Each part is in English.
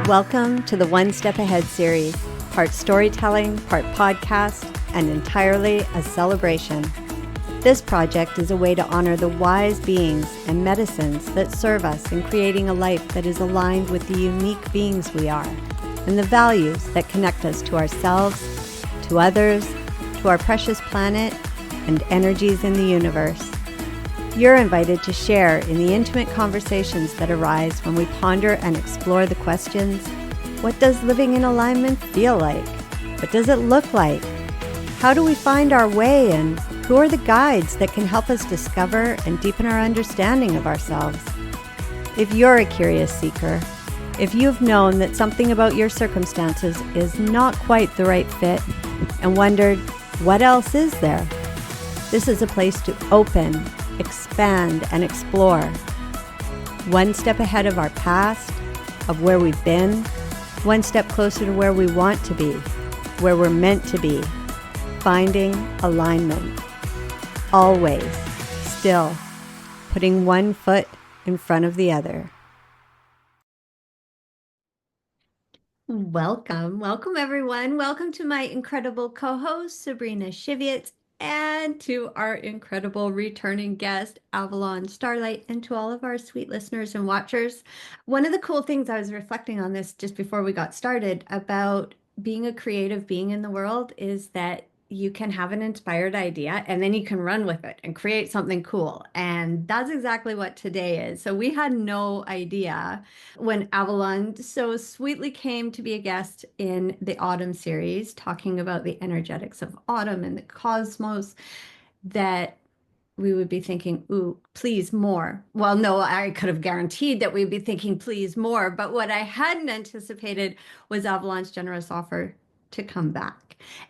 Welcome to the One Step Ahead series, part storytelling, part podcast, and entirely a celebration. This project is a way to honor the wise beings and medicines that serve us in creating a life that is aligned with the unique beings we are, and the values that connect us to ourselves, to others, to our precious planet, and energies in the universe. You're invited to share in the intimate conversations that arise when we ponder and explore the questions: what does living in alignment feel like? What does it look like? How do we find our way, and who are the guides that can help us discover and deepen our understanding of ourselves? If you're a curious seeker, if you've known that something about your circumstances is not quite the right fit and wondered, what else is there? This is a place to open, expand, and explore. One step ahead of our past, of where we've been, one step closer to where we want to be, where we're meant to be, finding alignment. Always, still, putting one foot in front of the other. Welcome everyone. Welcome to my incredible co-host, Sabrina Shivitz, and to our incredible returning guest, Avalon Starlight, and to all of our sweet listeners and watchers. One of the cool things, I was reflecting on this just before we got started, about being a creative being in the world, is that you can have an inspired idea and then you can run with it and create something cool. And that's exactly what today is. So we had no idea when Avalon so sweetly came to be a guest in the autumn series, talking about the energetics of autumn and the cosmos, that we would be thinking, ooh, please more. Well, no, I could have guaranteed that we'd be thinking, please more. But what I hadn't anticipated was Avalon's generous offer to come back.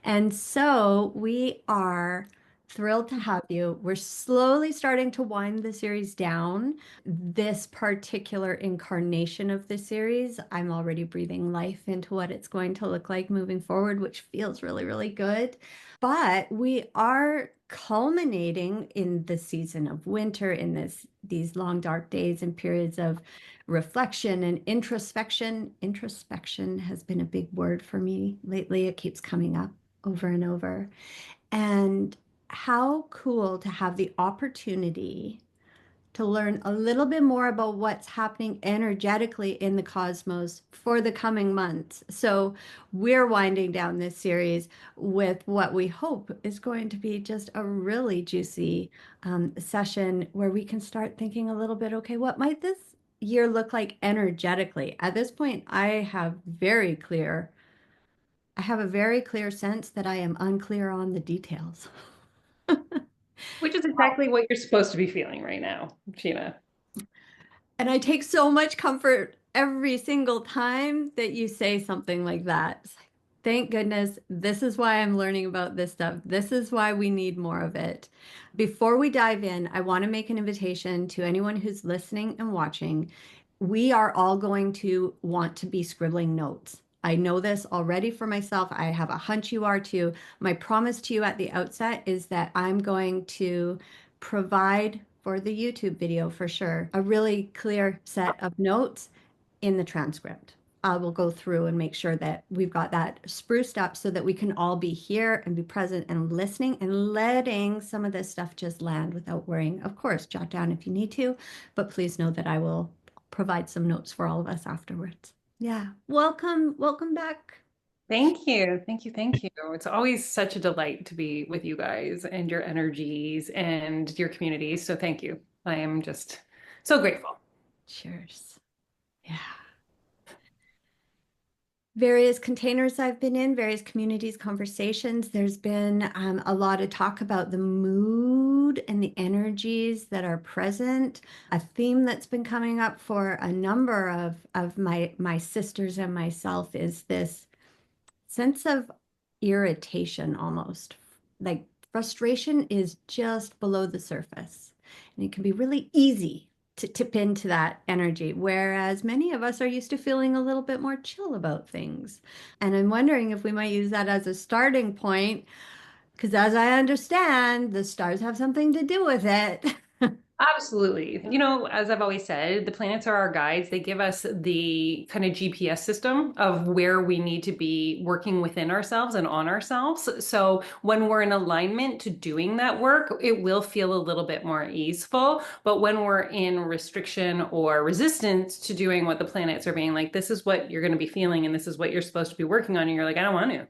And so we are thrilled to have you. We're slowly starting to wind the series down. This particular incarnation of the series, I'm already breathing life into what it's going to look like moving forward, which feels really, really good. But we are culminating in the season of winter, in these long dark days and periods of reflection and introspection. Introspection has been a big word for me lately. It keeps coming up over and over. And how cool to have the opportunity to learn a little bit more about what's happening energetically in the cosmos for the coming months. So we're winding down this series with what we hope is going to be just a really juicy session where we can start thinking a little bit, okay, what might this year look like energetically? At this point, I have a very clear sense that I am unclear on the details. Which is exactly what you're supposed to be feeling right now, Sheena. And I take so much comfort every single time that you say something like that. It's like, thank goodness, this is why I'm learning about this stuff. This is why we need more of it. Before we dive in, I want to make an invitation to anyone who's listening and watching. We are all going to want to be scribbling notes. I know this already for myself. I have a hunch you are too. My promise to you at the outset is that I'm going to provide for the YouTube video for sure a really clear set of notes in the transcript. I will go through and make sure that we've got that spruced up so that we can all be here and be present and listening and letting some of this stuff just land without worrying. Of course, jot down if you need to, but please know that I will provide some notes for all of us afterwards. Yeah. Welcome back. Thank you. Thank you. Thank you. It's always such a delight to be with you guys and your energies and your community. So thank you. I am just so grateful. Cheers. Yeah. Various containers I've been in, various communities, conversations. There's been a lot of talk about the mood and the energies that are present. A theme that's been coming up for a number of my sisters and myself is this sense of irritation almost. Like frustration is just below the surface. And it can be really easy to tip into that energy, whereas many of us are used to feeling a little bit more chill about things. And I'm wondering if we might use that as a starting point, because as I understand, the stars have something to do with it. Absolutely. You know, as I've always said, the planets are our guides. They give us the kind of GPS system of where we need to be working within ourselves and on ourselves. So when we're in alignment to doing that work, it will feel a little bit more easeful. But when we're in restriction or resistance to doing what the planets are being like, this is what you're going to be feeling and this is what you're supposed to be working on, and you're like, I don't want to.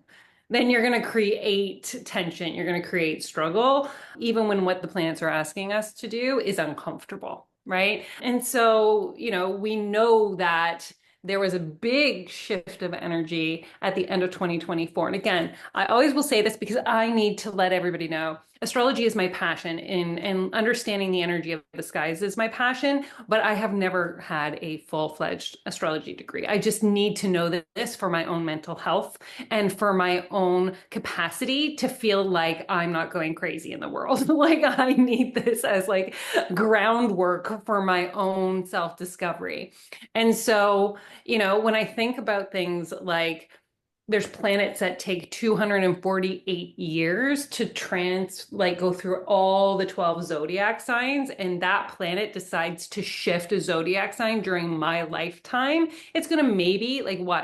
Then you're going to create tension. You're going to create struggle even when what the planets are asking us to do is uncomfortable, right? And so, we know that there was a big shift of energy at the end of 2024. And again, I always will say this because I need to let everybody know astrology is my passion, and understanding the energy of the skies is my passion, but I have never had a full-fledged astrology degree. I just need to know this for my own mental health and for my own capacity to feel like I'm not going crazy in the world. Like I need this as like groundwork for my own self-discovery. And so, when I think about things like there's planets that take 248 years to go through all the 12 zodiac signs, and that planet decides to shift a zodiac sign during my lifetime. It's going to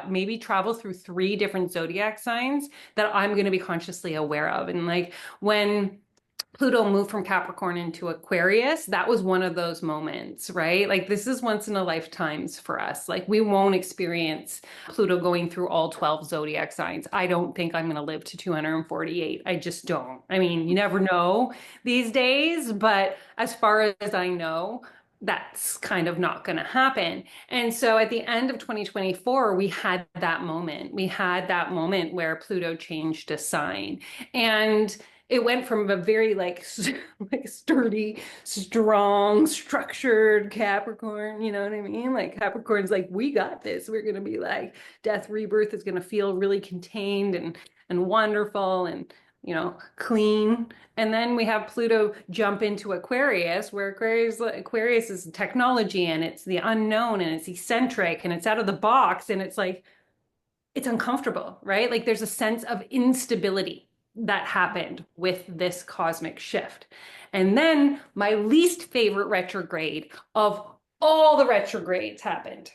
maybe travel through three different zodiac signs that I'm going to be consciously aware of. And like when Pluto moved from Capricorn into Aquarius, that was one of those moments, right? Like this is once in a lifetimes for us. Like we won't experience Pluto going through all 12 zodiac signs. I don't think I'm going to live to 248. I just don't. I mean, you never know these days, but as far as I know, that's kind of not going to happen. And so at the end of 2024, we had that moment. We had that moment where Pluto changed a sign. And it went from a very like sturdy, strong, structured Capricorn, you know what I mean? Like Capricorn's like, we got this. We're gonna be like death rebirth is gonna feel really contained and wonderful and clean. And then we have Pluto jump into Aquarius, where Aquarius is technology and it's the unknown and it's eccentric and it's out of the box and it's like it's uncomfortable, right? Like there's a sense of instability that happened with this cosmic shift. And then my least favorite retrograde of all the retrogrades happened.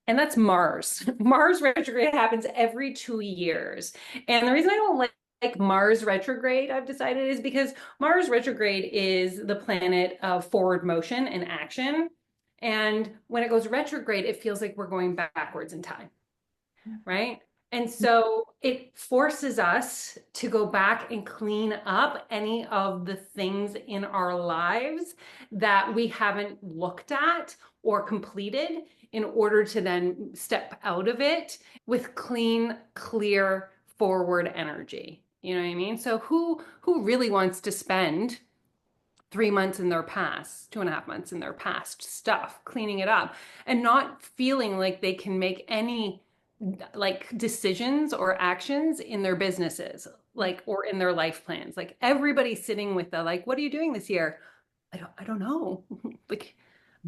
And that's Mars. Mars retrograde happens every 2 years. And the reason I don't like Mars retrograde, I've decided, is because Mars retrograde is the planet of forward motion and action. And when it goes retrograde, it feels like we're going backwards in time, right? And so it forces us to go back and clean up any of the things in our lives that we haven't looked at or completed in order to then step out of it with clean, clear, forward energy. You know what I mean? So who really wants to spend 3 months in their past, 2.5 months in their past stuff, cleaning it up and not feeling like they can make any like decisions or actions in their businesses, like, or in their life plans. Like everybody's sitting with the, like, what are you doing this year? I don't know. Like,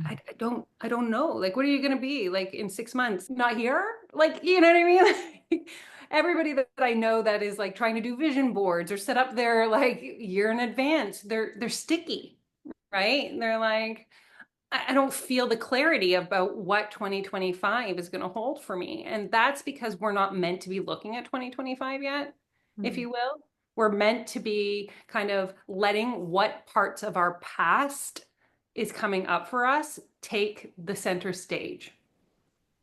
I don't know. Like, what are you going to be like in 6 months? Not here? Like, you know what I mean? Like, everybody that I know that is like trying to do vision boards or set up their like year in advance, they're sticky, right? And they're like, I don't feel the clarity about what 2025 is going to hold for me. And that's because we're not meant to be looking at 2025 yet, if Mm. you will. We're meant to be kind of letting what parts of our past is coming up for us take the center stage,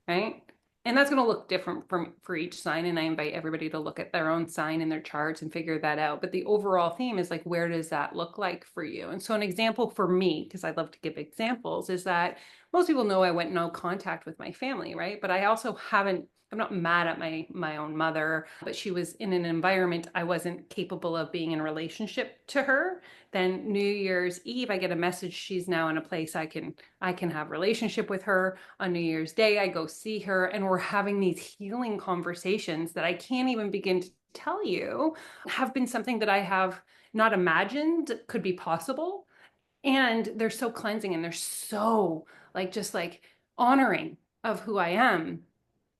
right? And that's going to look different for each sign. And I invite everybody to look at their own sign and their charts and figure that out. But the overall theme is like, where does that look like for you? And so an example for me, because I love to give examples, is that most people know I went no contact with my family, right? But I also haven't, I'm not mad at my own mother, but she was in an environment I wasn't capable of being in relationship to her. Then New Year's Eve, I get a message she's now in a place I can have relationship with her. On New Year's Day, I go see her, and we're having these healing conversations that I can't even begin to tell you have been something that I have not imagined could be possible. And they're so cleansing and they're so like just like honoring of who I am.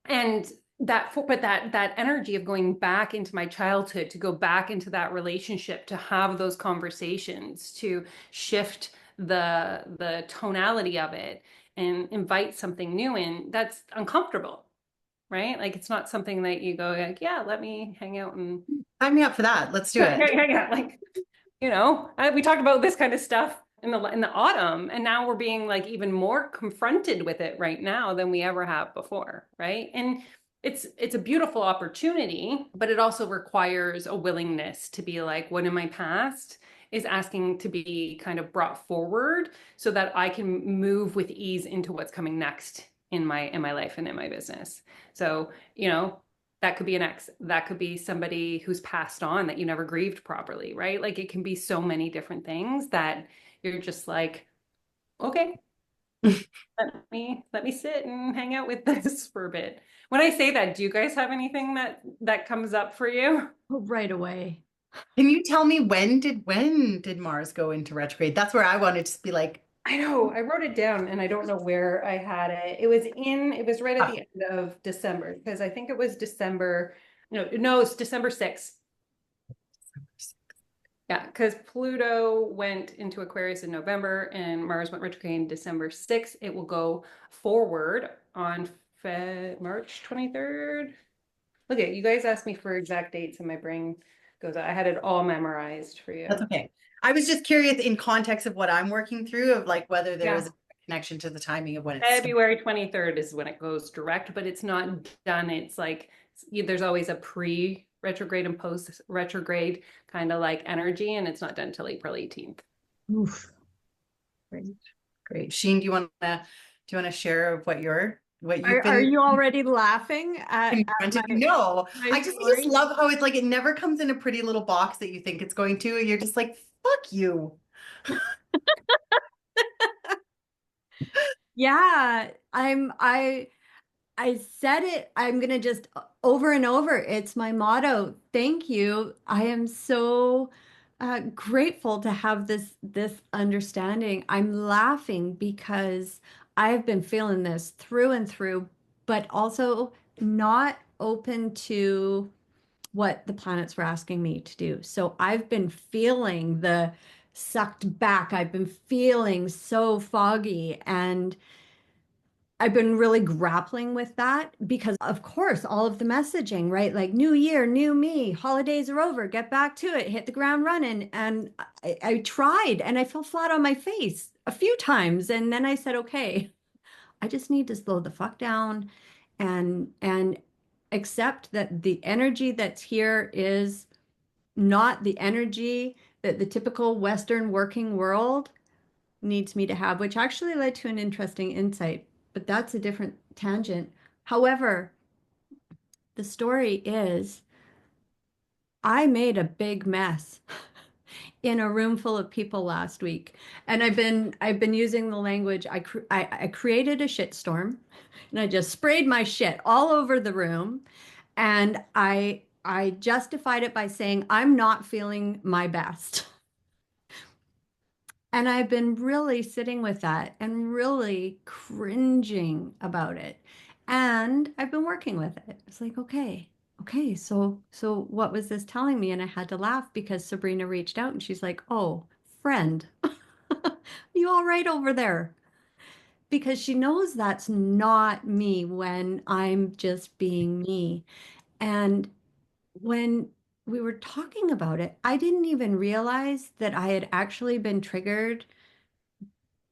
And that energy of going back into my childhood, to go back into that relationship, to have those conversations, to shift the tonality of it and invite something new in, that's uncomfortable, right? Like it's not something that you go like, yeah, let me hang out and Sign me up for that. Let's do yeah, it. yeah, yeah. Like, we talked about this kind of stuff in the autumn, and now we're being like even more confronted with it right now than we ever have before, right? And it's a beautiful opportunity, but it also requires a willingness to be like, what in my past is asking to be kind of brought forward so that I can move with ease into what's coming next in my life and in my business. So, that could be an ex, that could be somebody who's passed on that you never grieved properly, right? Like it can be so many different things that you're just like, okay, let me sit and hang out with this for a bit. When I say that, do you guys have anything that comes up for you? Oh, right away. Can you tell me when did Mars go into retrograde? That's where I wanted to be like, I know, I wrote it down and I don't know where I had it. It was right at ah, the end of December because I think it was December. No, it's December 6th. Yeah, because Pluto went into Aquarius in November and Mars went retrograde December 6th. It will go forward on March 23rd. Look at you guys asked me for exact dates and my brain goes, I had it all memorized for that's you. okay. I was just curious in context of what I'm working through of like whether there is Yeah. a connection to the timing of when it's starting. February 23rd is when it goes direct, but it's not done. It's like there's always a pre retrograde and post retrograde kind of like energy, and it's not done till April 18th. Oof. Great. Great. Sheen, do you want to share of what you've Are been you already laughing at confronted? No, my I just story? love how it's like it never comes in a pretty little box that you think it's going to, and you're just like, fuck you. Yeah, I said it. I'm gonna just over and over. It's my motto. Thank you. I am so grateful to have this understanding. I'm laughing because I've been feeling this through and through, but also not open to what the planets were asking me to do. So I've been feeling the sucked back. I've been feeling so foggy and I've been really grappling with that because, of course, all of the messaging, right? Like, new year, new me, holidays are over, get back to it, hit the ground running. And I tried and I fell flat on my face a few times. And then I said, okay, I just need to slow the fuck down and accept that the energy that's here is not the energy that the typical Western working world needs me to have, which actually led to an interesting insight, but that's a different tangent. However, the story is I made a big mess in a room full of people last week, and I've been using the language I created a shitstorm, and I just sprayed my shit all over the room, and I justified it by saying I'm not feeling my best. And I've been really sitting with that and really cringing about it. And I've been working with it. It's like, okay, so what was this telling me? And I had to laugh because Sabrina reached out and she's like, "Oh, friend, you all right over there?" Because she knows that's not me when I'm just being me. And when we were talking about it, I didn't even realize that I had actually been triggered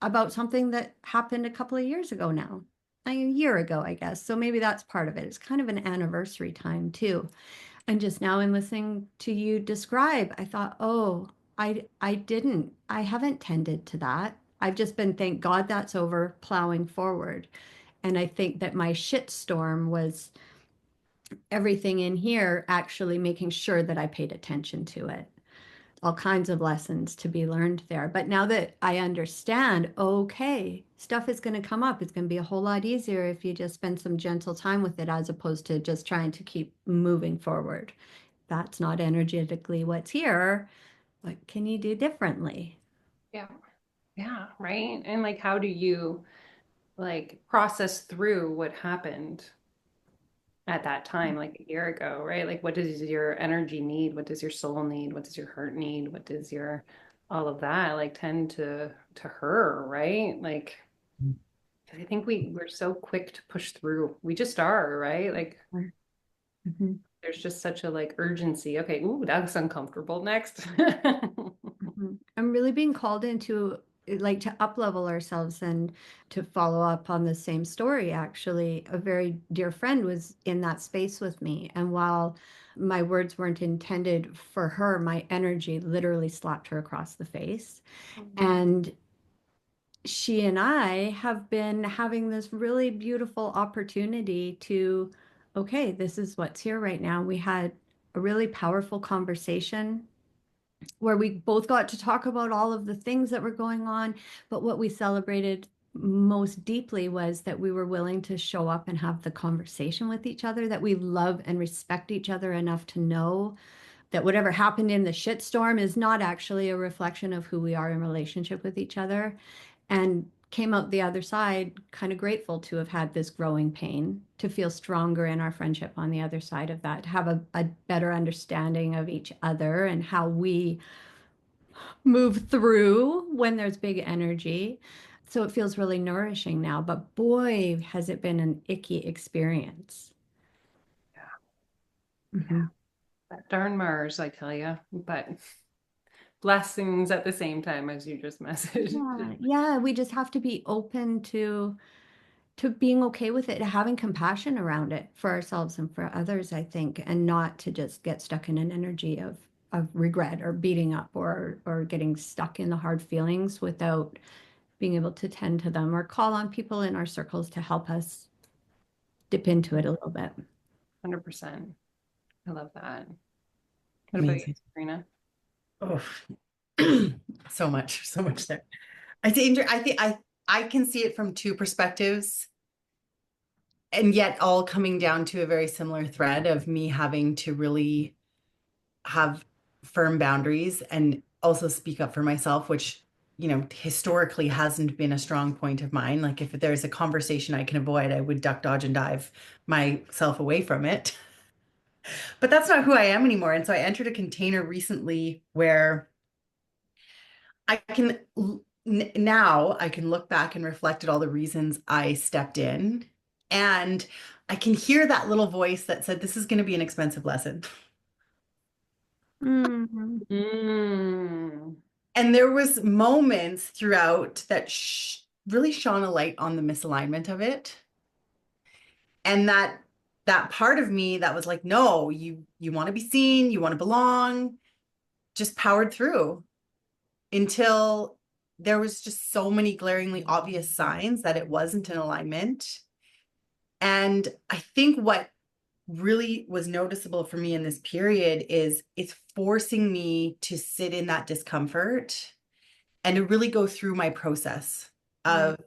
about something that happened a couple of years ago now. A year ago, I guess. So maybe that's part of it. It's kind of an anniversary time too. And just now in listening to you describe, I thought, oh, I haven't tended to that. I've just been, thank God that's over, plowing forward. And I think that my shitstorm was everything in here actually making sure that I paid attention to it, all kinds of lessons to be learned there. But now that I understand, okay, stuff is going to come up. It's going to be a whole lot easier if you just spend some gentle time with it as opposed to just trying to keep moving forward. That's not energetically what's here. What can you do differently? Yeah. Yeah, right. And like, how do you like process through what happened at that time, like a year ago, right? Like, what does your energy need? What does your soul need? What does your heart need? What does your all of that like tend to her, right? Like I think we're so quick to push through. We just are, right? Like Mhm. there's just such a like urgency. Okay, ooh, that's uncomfortable. Next. Mhm. I'm really being called into like to up level ourselves and to follow up on the same story. Actually, a very dear friend was in that space with me. And while my words weren't intended for her, my energy literally slapped her across the face. And she and I have been having this really beautiful opportunity to, okay, this is what's here right now. We had a really powerful conversation where we both got to talk about all of the things that were going on. But what we celebrated most deeply was that we were willing to show up and have the conversation with each other, that we love and respect each other enough to know that whatever happened in the shitstorm is not actually a reflection of who we are in relationship with each other. And came out the other side kind of grateful to have had this growing pain, to feel stronger in our friendship on the other side of that, to have a better understanding of each other and how we move through when there's big energy. So it feels really nourishing now. But boy, has it been an icky experience. Yeah, Mhm. that darn Mars, I tell you. But blessings at the same time as you just messaged. Yeah, yeah, we just have to be open to being okay with it, having compassion around it for ourselves and for others, I think, and not to just get stuck in an energy of regret or beating up or getting stuck in the hard feelings without being able to tend to them or call on people in our circles to help us dip into it a little bit. 100%. I love that. What about you, Amazing. Sabrina? Oh, so much there. I think I can see it from two perspectives, and yet all coming down to a very similar thread of me having to really have firm boundaries and also speak up for myself, which, historically hasn't been a strong point of mine. Like if there's a conversation I can avoid, I would duck, dodge, and dive myself away from it. But that's not who I am anymore. And so I entered a container recently where I can now I can look back and reflect at all the reasons I stepped in. And I can hear that little voice that said, this is going to be an expensive lesson. Mhm. Mm. And there was moments throughout that really shone a light on the misalignment of it. And that part of me that was like, no, you want to be seen, you want to belong, just powered through until there was just so many glaringly obvious signs that it wasn't in alignment. And I think what really was noticeable for me in this period is it's forcing me to sit in that discomfort and to really go through my process of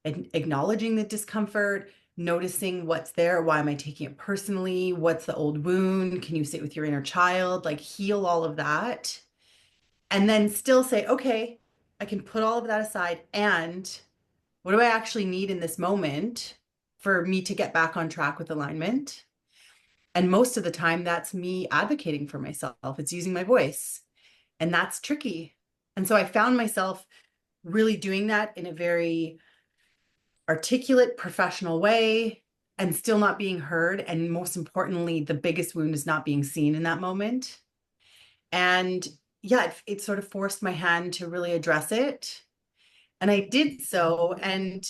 acknowledging the discomfort, noticing what's there. Why am I taking it personally? What's the old wound? Can you sit with your inner child? Like heal all of that. And then still say, okay, I can put all of that aside. And what do I actually need in this moment for me to get back on track with alignment? And most of the time, that's me advocating for myself. It's using my voice. And that's tricky. And so I found myself really doing that in a very articulate, professional way and still not being heard. And most importantly, the biggest wound is not being seen in that moment. And yeah, it sort of forced my hand to really address it. And I did so. And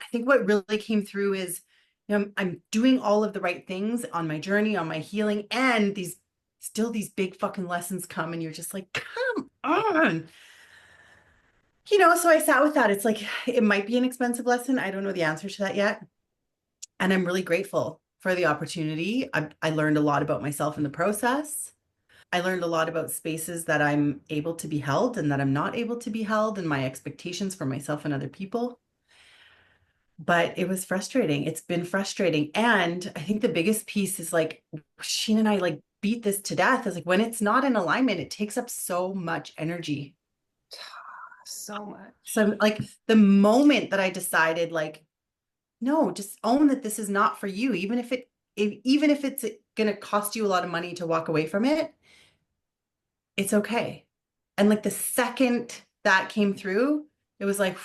I think what really came through is, I'm doing all of the right things on my journey, on my healing, and these big fucking lessons come, and you're just like, come on. So I sat with that. It's like, it might be an expensive lesson. I don't know the answer to that yet. And I'm really grateful for the opportunity. I learned a lot about myself in the process. I learned a lot about spaces that I'm able to be held and that I'm not able to be held, and my expectations for myself and other people. But it was frustrating. It's been frustrating. And I think the biggest piece is like, Sheena and I like beat this to death. Is like when it's not in alignment, it takes up so much energy. So much. So like the moment that I decided, like, no, just own that this is not for you, even if it's going to cost you a lot of money to walk away from it, it's okay. And like the second that came through, it was like,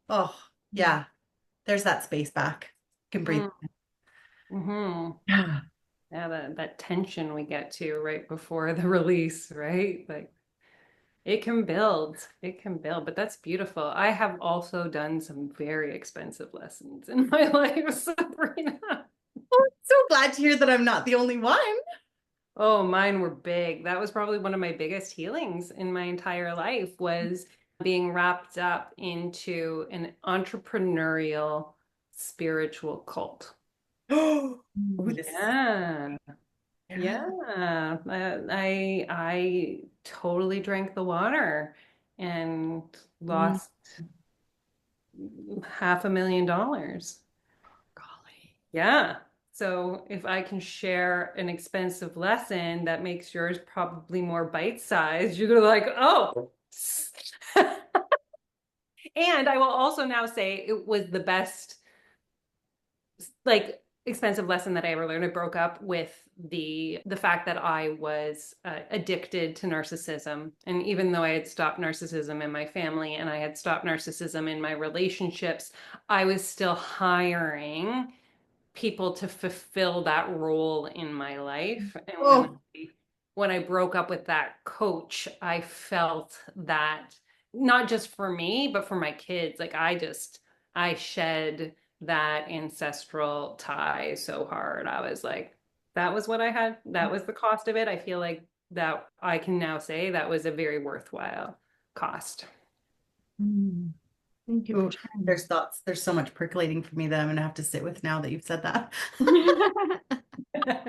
oh, yeah, there's that space back. Can breathe. Mm-hmm. Yeah. Yeah, that tension we get to right before the release, right? Like it can build, but that's beautiful. I have also done some very expensive lessons in my life, Sabrina. Oh, I'm so glad to hear that I'm not the only one. Oh, mine were big. That was probably one of my biggest healings in my entire life was being wrapped up into an entrepreneurial spiritual cult. Oh, this, Yeah. yeah. Yeah, I totally drank the water and Mm, lost $500,000. golly. Yeah. So if I can share an expensive lesson that makes yours probably more bite-sized, you're like, oh. And I will also now say it was the best like expensive lesson that I ever learned. I broke up with the fact that I was addicted to narcissism, and even though I had stopped narcissism in my family and I had stopped narcissism in my relationships, I was still hiring people to fulfill that role in my life. And Oh, when I broke up with that coach, I felt that not just for me, but for my kids. Like I shed that ancestral tie so hard. I was like, that was what I had. That was the cost of it. I feel like that I can now say that was a very worthwhile cost. mm. Thank you for Oof. sharing. There's thoughts. There's so much percolating for me that I'm gonna have to sit with now that you've said that. Right?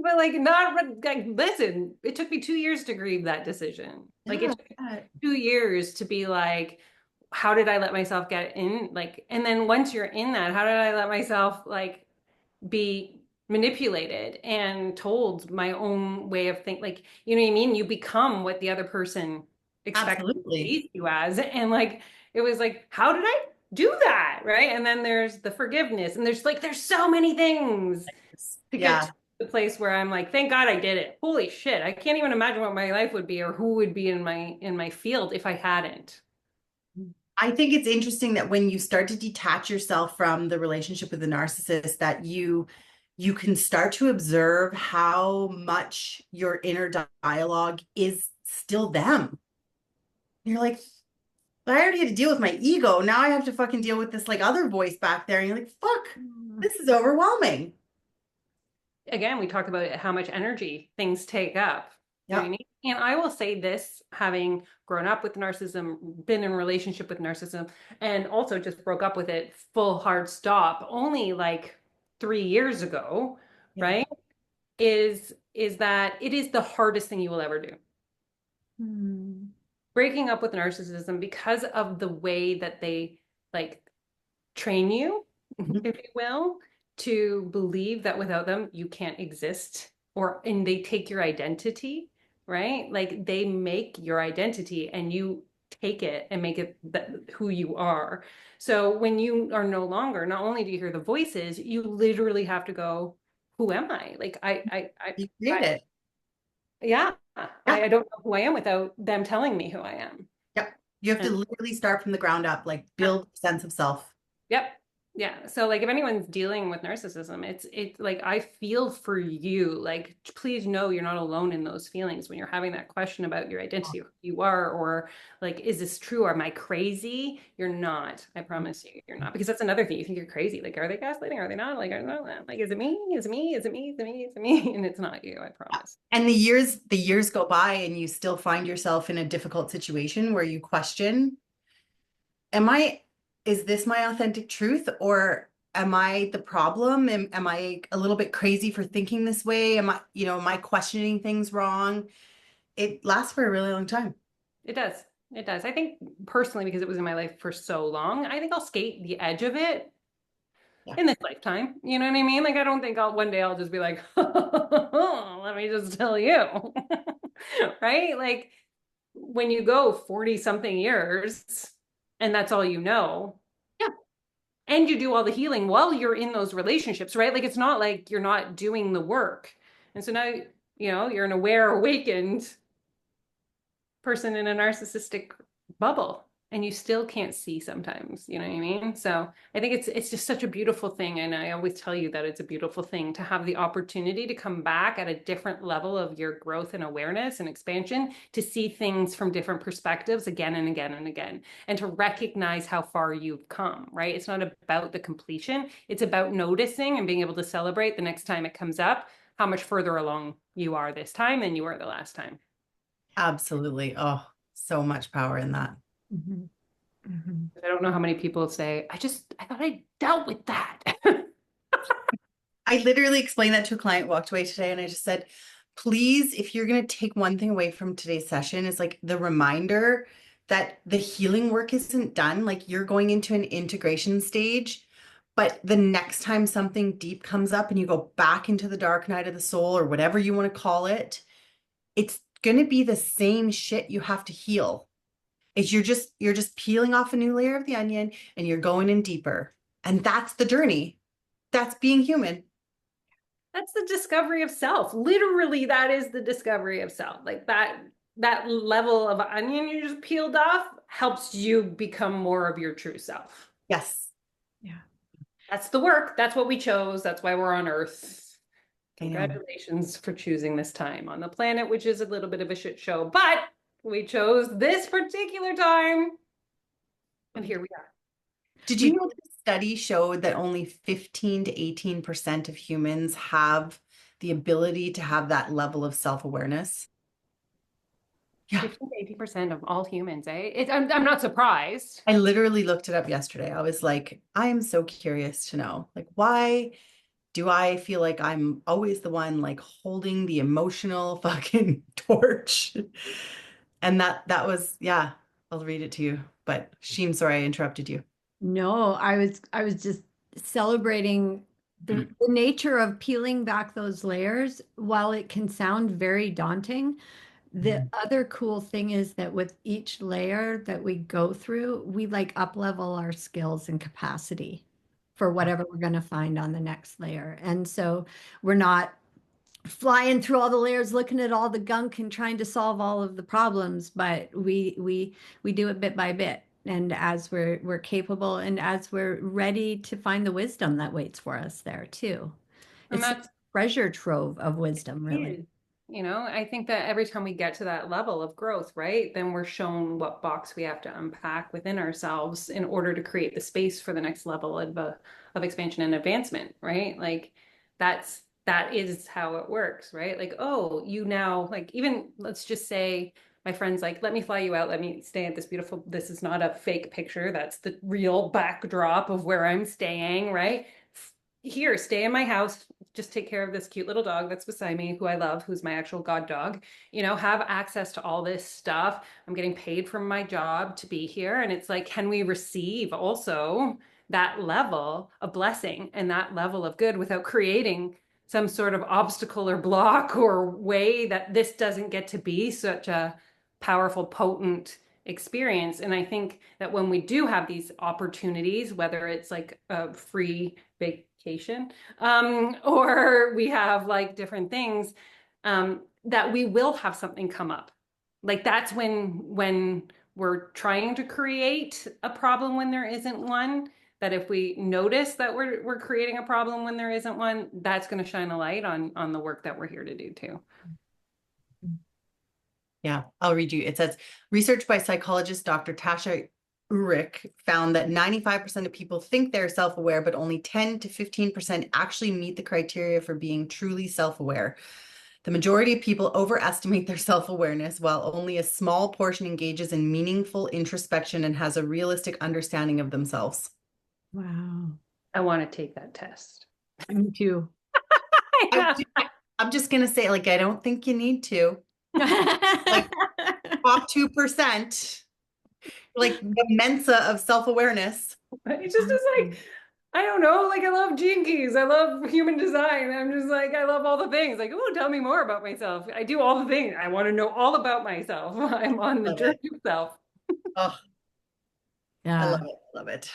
But like not like listen, it took me 2 years to grieve that decision. Like it Yeah, took me yeah. 2 years to be like, how did I let myself get in? Like, and then once you're in that, how did I let myself like be manipulated and told my own way of think like, you know what I mean? You become what the other person expects Absolutely. you as. And like it was like, how did I do that? Right. And then there's the forgiveness and there's so many things to get Yeah. to the place where I'm like, thank God I did it. Holy shit. I can't even imagine what my life would be or who would be in my field if I hadn't. I think it's interesting that when you start to detach yourself from the relationship with the narcissist, that you can start to observe how much your inner dialogue is still them. You're like, I already had to deal with my ego. Now I have to fucking deal with this like other voice back there. And you're like, fuck, this is overwhelming. Again, we talked about how much energy things take up. You know what I Yep. mean? And I will say this, having grown up with narcissism, been in relationship with narcissism, and also just broke up with it full hard stop only like 3 years ago, Yeah. right? Is that it is the hardest thing you will ever do. Hmm. Breaking up with narcissism because of the way that they like train you, Mhm. if you will, to believe that without them you can't exist or and they take your identity, right? Like they make your identity and you take it and make it who you are. So when you are no longer, not only do you hear the voices, you literally have to go, who am I? Like You create it. yeah, Yeah. I don't know who I am without them telling me who I am. Yep. You have to And literally start from the ground up, like build a sense of self. yep. Yeah. So like if anyone's dealing with narcissism, it's like I feel for you. Like please know you're not alone in those feelings when you're having that question about your identity, who you are, or like, is this true? Or am I crazy? You're not. I promise you, you're not. Because that's another thing. You think you're crazy. Like, are they gaslighting? Are they not? Like, I don't know. Like, is it me? Is it me? Is it me? Is it me? Is it me? And it's not you, I promise. And the years go by and you still find yourself in a difficult situation where you question, am I, is this my authentic truth or am I the problem? Am I a little bit crazy for thinking this way? Am I questioning things wrong? It lasts for a really long time. It does. It does. I think personally, because it was in my life for so long, I think I'll skate the edge of it Yeah. in this lifetime. You know what I mean? Like, I don't think one day I'll just be like, let me just tell you. Right? Like, when you go 40 something years and that's all you know, Yeah. and you do all the healing while you're in those relationships, right? Like, it's not like you're not doing the work. And so now, you're an aware, awakened person in a narcissistic bubble and you still can't see sometimes, you know what I mean? So I think it's just such a beautiful thing. And I always tell you that it's a beautiful thing to have the opportunity to come back at a different level of your growth and awareness and expansion, to see things from different perspectives again and again and again, and to recognize how far you've come, right? It's not about the completion. It's about noticing and being able to celebrate the next time it comes up, how much further along you are this time than you were the last time. Absolutely. Oh, so much power in that. Mhm. Mhm. I don't know how many people say, I thought I dealt with that. I literally explained that to a client, walked away today, and I just said, please, if you're going to take one thing away from today's session, is like the reminder that the healing work isn't done. Like you're going into an integration stage, but the next time something deep comes up and you go back into the dark night of the soul or whatever you want to call it, it's going to be the same shit you have to heal. It's you're just peeling off a new layer of the onion and you're going in deeper. And that's the journey. That's being human. That's the discovery of self. Literally, that is the discovery of self. Like that level of onion you just peeled off helps you become more of your true self. Yes, Yeah. That's the work. That's what we chose. That's why we're on Earth. I know. Congratulations for choosing this time on the planet, which is a little bit of a shit show, but we chose this particular time. And here we are. Did you We know that the study showed that only 15 to 18% of humans have the ability to have that level of self-awareness? Yeah. 15 to 80% of all humans, eh? I'm not surprised. I literally looked it up yesterday. I was like, I'm so curious to know, like, why do I feel like I'm always the one like holding the emotional fucking torch? And that was, yeah, I'll read it to you. But Sheen, sorry, I interrupted you. No, I was just celebrating the nature of peeling back those layers. While it can sound very daunting, the Mhm. other cool thing is that with each layer that we go through, we like up level our skills and capacity for whatever we're going to find on the next layer. And so we're not flying through all the layers, looking at all the gunk and trying to solve all of the problems, but we do it bit by bit. And as we're capable and as we're ready to find the wisdom that waits for us there too. And It's a that's treasure trove of wisdom, really. is. You know, I think that every time we get to that level of growth, right, then we're shown what box we have to unpack within ourselves in order to create the space for the next level of expansion and advancement, right? Like that is how it works, right? Like, oh, you now, like, even let's just say my friend's like, let me fly you out, let me stay at this beautiful, this is not a fake picture, that's the real backdrop of where I'm staying, right? Here, stay in my house, just take care of this cute little dog that's beside me, who I love, who's my actual god dog, you know, have access to all this stuff. I'm getting paid from my job to be here. And it's like, can we receive also that level of blessing and that level of good without creating some sort of obstacle or block or way that this doesn't get to be such a powerful, potent experience? And I think that when we do have these opportunities, whether it's like a free vacation, or we have like different things, that we will have something come up. Like that's when we're trying to create a problem when there isn't one. That if we notice that we're creating a problem when there isn't one, that's going to shine a light on the work that we're here to do too. Yeah, I'll read you. It says research by psychologist Dr. Tasha Urich found that 95% of people think they're self-aware, but only 10 to 15% actually meet the criteria for being truly self-aware. The majority of people overestimate their self-awareness, while only a small portion engages in meaningful introspection and has a realistic understanding of themselves. Wow. I want to take that test. Me too. I, I'm just going to say, like, I don't think you need to. Like, top 2%, like the Mensa of self-awareness. It's just like, I don't know, like I love gene keys. I love human design. I'm just like, I love all the things. Like, oh, tell me more about myself. I do all the things. I want to know all about myself. I'm on the Love journey it. of self. Oh, I Yeah. love it. Love it.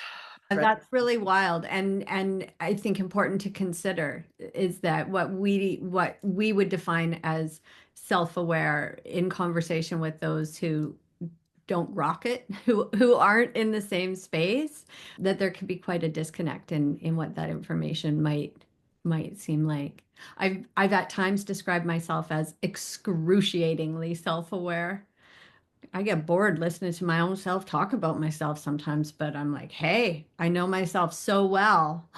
And Right. that's really wild. And I think important to consider is that what we would define as self-aware in conversation with those who don't rock it, who aren't in the same space, that there could be quite a disconnect in what that information might seem like. I've at times described myself as excruciatingly self-aware. I get bored listening to my own self talk about myself sometimes, but I'm like, hey, I know myself so well.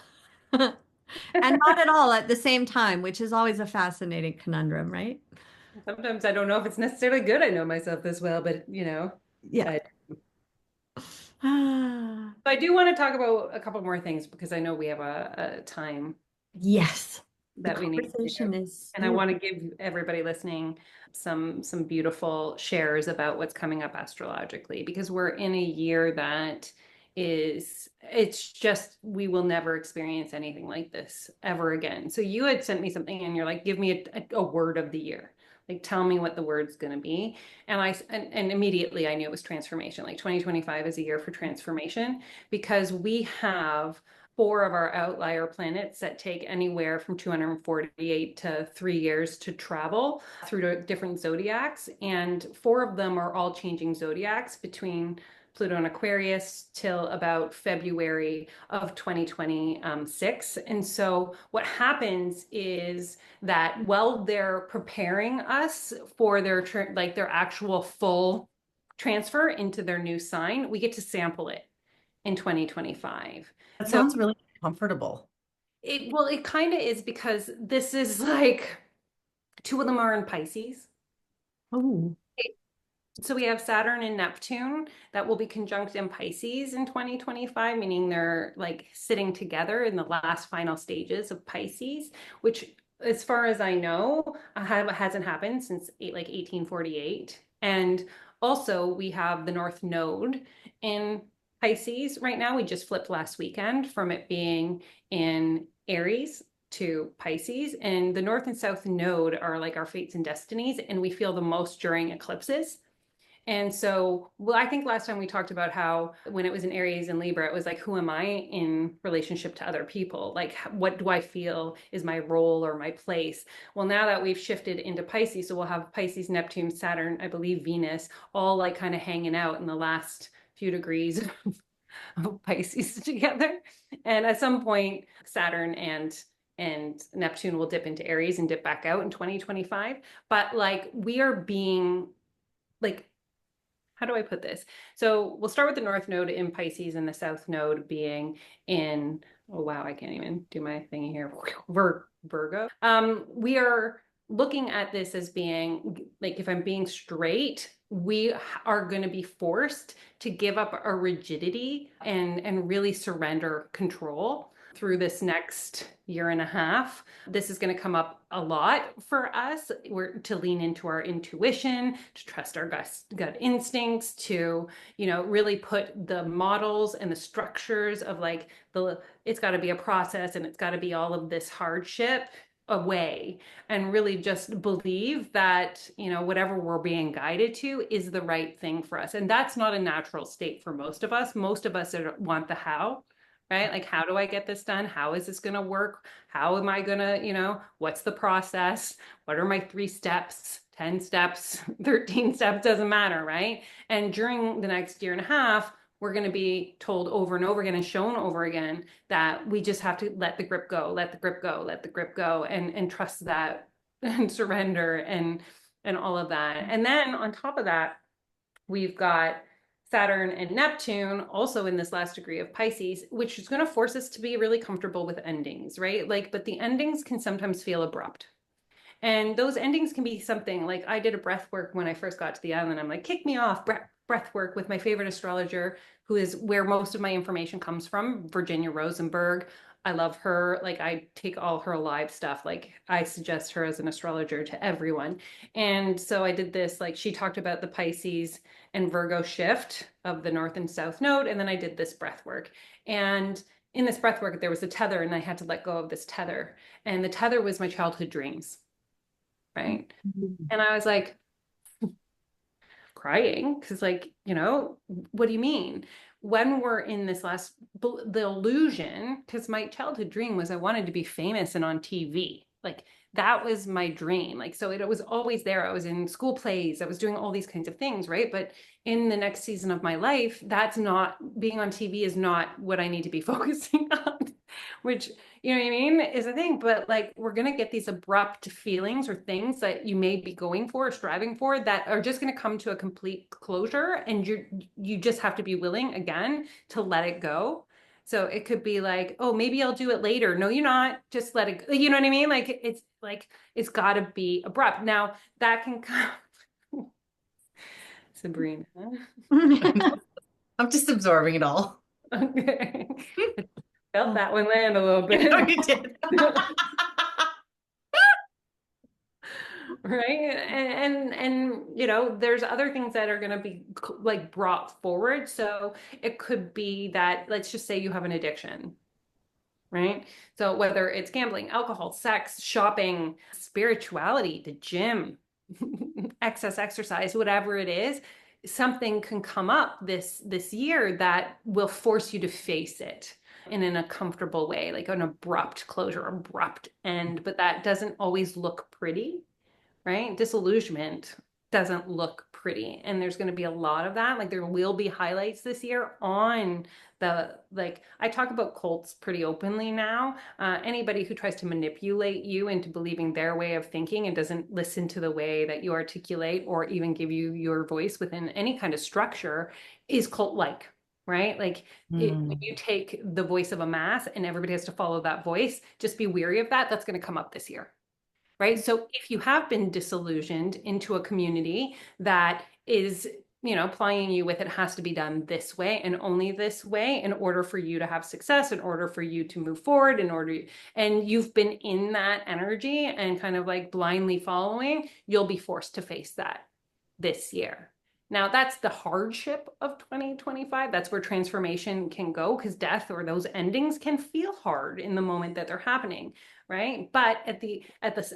And not at all at the same time, which is always a fascinating conundrum, right? Sometimes I don't know if it's necessarily good I know myself this well, but Yeah. I, Ah, I do want to talk about a couple more things because I know we have a time yes. The that we need to go. conversation is, And I want to give everybody listening some beautiful shares about what's coming up astrologically because we're in a year that it's just we will never experience anything like this ever again. So you had sent me something and you're like, give me a word of the year. Like tell me what the word's going to be. And immediately I knew it was transformation. Like 2025 is a year for transformation because we have four of our outlier planets that take anywhere from 248 to 3 years to travel through different zodiacs. And four of them are all changing zodiacs between Pluto and Aquarius till about February of 2026. And so what happens is that while they're preparing us for their actual full transfer into their new sign, we get to sample it in 2025. That So sounds really comfortable. it kind of is because this is like two of them are in Pisces. oh, So we have Saturn and Neptune that will be conjunct in Pisces in 2025, meaning they're like sitting together in the last final stages of Pisces, which, as far as I know, hasn't happened since 1848. And also, we have the North Node in Pisces right now. We just flipped last weekend from it being in Aries to Pisces. And the North and South Node are like our fates and destinies, and we feel the most during eclipses. And so, well, I think last time we talked about how when it was in Aries and Libra, it was like, who am I in relationship to other people? Like, what do I feel is my role or my place? Well, now that we've shifted into Pisces, so we'll have Pisces, Neptune, Saturn, I believe Venus, all like kind of hanging out in the last few degrees of Pisces together. And at some point, Saturn and Neptune will dip into Aries and dip back out in 2025. But like we are being like how do I put this? So we'll start with the North Node in Pisces and the South Node being in, oh wow, I can't even do my thing here. Virgo. We are looking at this as being like, if I'm being straight, we are going to be forced to give up our rigidity and really surrender control through this next year and a half. This is going to come up a lot for us. We're to lean into our intuition, to trust our gut instincts, to, really put the models and the structures of like it's got to be a process and it's got to be all of this hardship away and really just believe that whatever we're being guided to is the right thing for us. And that's not a natural state for most of us. Most of us want the how, right? Like, how do I get this done? How is this going to work? How am I going to, what's the process? What are my 3 steps, 10 steps, 13 steps? Doesn't matter, right? And during the next year and a half, we're going to be told over and over again and shown over again that we just have to let the grip go, let the grip go, let the grip go, and trust that and surrender and all of that. And then on top of that, we've got Saturn and Neptune also in this last degree of Pisces, which is going to force us to be really comfortable with endings, right? Like, but the endings can sometimes feel abrupt. And those endings can be something like I did a breath work when I first got to the island. I'm like, kick me off, breath work with my favorite astrologer, who is where most of my information comes from, Virginia Rosenberg. I love her. Like, I take all her live stuff. Like, I suggest her as an astrologer to everyone. And so I did this, like, she talked about the Pisces and Virgo shift of the North and South Node. And then I did this breath work. And in this breath work, there was a tether, and I had to let go of this tether. And the tether was my childhood dreams, right? And I was like crying because, like, what do you mean? When we're in this the illusion, because my childhood dream was I wanted to be famous and on TV, Like that was my dream. Like, so it was always there. I was in school plays, I was doing all these kinds of things, right? But in the next season of my life, that's not, being on TV is not what I need to be focusing on, which, you know what I mean, is a thing. But like, we're going to get these abrupt feelings or things that you may be going for or striving for that are just going to come to a complete closure. And you just have to be willing again to let it go. So it could be like, oh, maybe I'll do it later. No, you're not. Just let it go. You know what I mean? Like it's got to be abrupt. Now that can come. Sabrina. I'm just absorbing it all. Okay. Felt that one land a little You bit. know you did. Right. And you know, there's other things that are going to be like brought forward. So it could be that, let's just say you have an addiction, right? So whether it's gambling, alcohol, sex, shopping, spirituality, the gym, excess exercise, whatever it is, something can come up this year that will force you to face it in an uncomfortable way, like an abrupt closure, abrupt end, but that doesn't always look pretty, right? Disillusionment doesn't look pretty. And there's going to be a lot of that. Like there will be highlights this year on the, like, I talk about cults pretty openly now. Anybody who tries to manipulate you into believing their way of thinking and doesn't listen to the way that you articulate or even give you your voice within any kind of structure is cult-like. Right? Like when you take the voice of a mass and everybody has to follow that voice, just be weary of that. That's going to come up this year. Right? So if you have been disillusioned into a community that is, you know, plying you with, it has to be done this way and only this way in order for you to have success, in order for you to move forward, in order, and you've been in that energy and kind of like blindly following, you'll be forced to face that this year. Now, that's the hardship of 2025. That's where transformation can go, because death or those endings can feel hard in the moment that they're happening, right? But at the